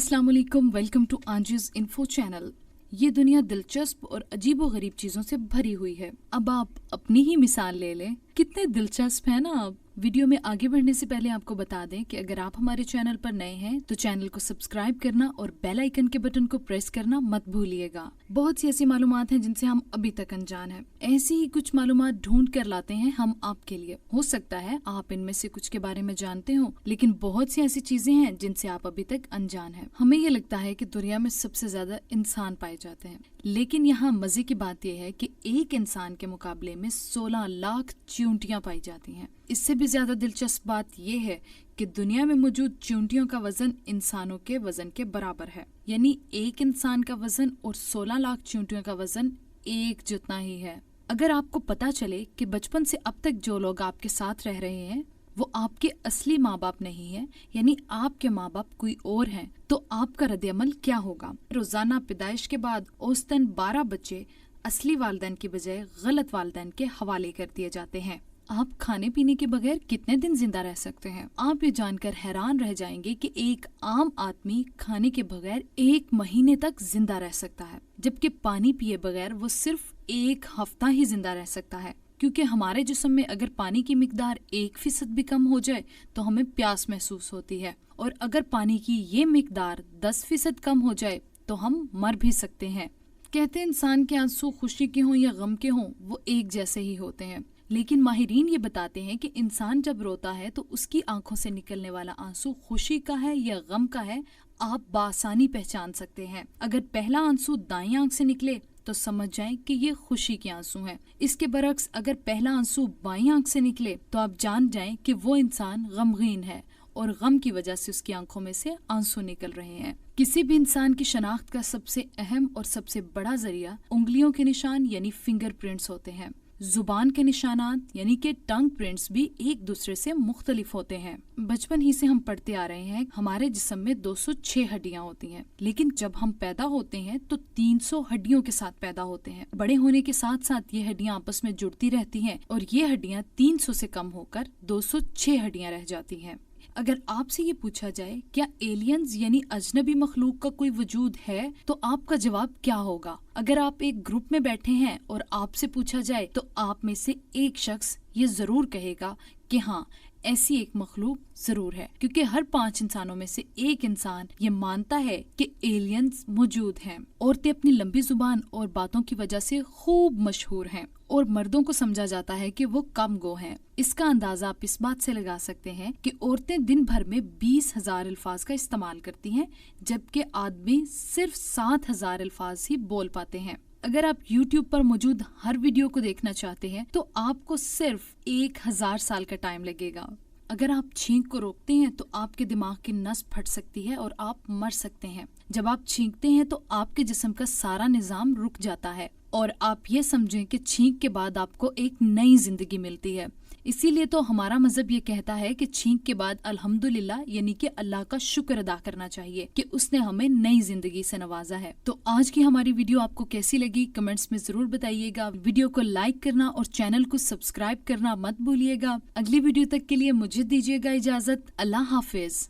अस्सलाम वालेकुम, welcome to आंजीज info channel. ये दुनिया दिलचस्प और अजीबो गरीब चीजों से भरी हुई है। अब आप अपनी ही मिसाल ले लें, कितने दिलचस्प है ना। आप वीडियो में आगे बढ़ने से पहले आपको बता दें कि अगर आप हमारे चैनल पर नए हैं तो चैनल को सब्सक्राइब करना और बेल आइकन के बटन को प्रेस करना मत भूलिएगा। बहुत सी ऐसी मालूमात हैं जिनसे हम अभी तक अनजान हैं। ऐसी ही कुछ मालूमात ढूंढ कर लाते हैं हम आपके लिए। हो सकता है आप इनमें से कुछ के बारे में जानते हो, लेकिन बहुत सी ऐसी चीजें हैं जिनसे आप अभी तक अनजान हैं। हमें ये लगता है कि दुनिया में सबसे ज्यादा इंसान पाए जाते हैं, लेकिन यहाँ मजे की बात यह है कि एक इंसान के मुकाबले में 16 लाख चींटियां पाई जाती हैं। इससे भी ज्यादा दिलचस्प बात यह है कि दुनिया में मौजूद चींटियों का वजन इंसानों के वजन के बराबर है। यानी एक इंसान का वजन और 16 लाख चींटियों का वजन एक जितना ही है। अगर आपको पता चले कि बचपन से अब तक जो लोग आपके साथ रह रहे हैं वो आपके असली माँ बाप नहीं है, यानी आपके माँ बाप कोई और हैं, तो आपका रद्द-ए-अमल क्या होगा? रोजाना पैदाइश के बाद औसतन 12 बच्चे असली वालिदैन की बजाय गलत वालिदैन के हवाले कर दिए जाते हैं। आप खाने पीने के बगैर कितने दिन जिंदा रह सकते हैं? आप ये जानकर हैरान रह जाएंगे कि एक आम आदमी खाने के बगैर 1 महीने तक जिंदा रह सकता है, जबकि पानी पिए बगैर वो सिर्फ 1 हफ्ता ही जिंदा रह सकता है। क्योंकि हमारे जिस्म में अगर पानी की मिकदार 1% भी कम हो जाए तो हमें प्यास महसूस होती है, और अगर पानी की ये मिकदार 10% कम हो जाए तो हम मर भी सकते हैं। कहते हैं इंसान के आंसू खुशी के हों या गम के हों, वो एक जैसे ही होते हैं, लेकिन माहिरीन ये बताते हैं कि इंसान जब रोता है तो उसकी आंखों से निकलने वाला आंसू खुशी का है या गम का है, आप बासानी पहचान सकते हैं। अगर पहला आंसू दाईं आंख से निकले तो समझ जाएं कि ये खुशी के आंसू हैं। इसके बरक्स अगर पहला आंसू बाईं आंख से निकले तो आप जान जाएं कि वो इंसान गमगीन है और गम की वजह से उसकी आंखों में से आंसू निकल रहे हैं। किसी भी इंसान की शनाख्त का सबसे अहम और सबसे बड़ा जरिया उंगलियों के निशान यानी फिंगर प्रिंट्स होते हैं। जुबान के निशानात यानी कि टंग प्रिंट्स भी एक दूसरे से मुख्तलिफ होते हैं। बचपन ही से हम पढ़ते आ रहे हैं हमारे जिस्म में 206 हड्डियां होती हैं, लेकिन जब हम पैदा होते हैं तो 300 हड्डियों के साथ पैदा होते हैं। बड़े होने के साथ साथ ये हड्डियां आपस में जुड़ती रहती हैं और ये हड्डियां 300 से कम होकर 206 हड्डियां रह जाती हैं। अगर आपसे ये पूछा जाए क्या एलियंस यानी अजनबी मखलूक का कोई वजूद है, तो आपका जवाब क्या होगा? अगर आप एक ग्रुप में बैठे हैं और आपसे पूछा जाए तो आप में से एक शख्स ये जरूर कहेगा कि हाँ, ऐसी एक मखलूक जरूर है, क्योंकि हर 5 इंसानों में से एक इंसान ये मानता है कि एलियंस मौजूद हैं। औरतें अपनी लंबी जुबान और बातों की वजह से खूब मशहूर हैं और मर्दों को समझा जाता है कि वो कम गो हैं। इसका अंदाजा आप इस बात से लगा सकते हैं कि औरतें दिन भर में 20,000 अल्फाज का इस्तेमाल करती हैं, जबकि आदमी सिर्फ 7,000 अल्फाज ही बोल पाते हैं। अगर आप YouTube पर मौजूद हर वीडियो को देखना चाहते हैं तो आपको सिर्फ 1000 साल का टाइम लगेगा। अगर आप छींक को रोकते हैं तो आपके दिमाग की नस फट सकती है और आप मर सकते हैं। जब आप छींकते हैं तो आपके जिस्म का सारा निजाम रुक जाता है और आप ये समझें कि छींक के बाद आपको एक नई जिंदगी मिलती है। इसीलिए तो हमारा मजहब ये कहता है कि छींक के बाद अल्हम्दुलिल्लाह यानी कि अल्लाह का शुक्र अदा करना चाहिए कि उसने हमें नई जिंदगी से नवाजा है। तो आज की हमारी वीडियो आपको कैसी लगी कमेंट्स में जरूर बताइएगा। वीडियो को लाइक करना और चैनल को सब्सक्राइब करना मत भूलिएगा। अगली वीडियो तक के लिए मुझे दीजिएगा इजाजत। अल्लाह हाफिज।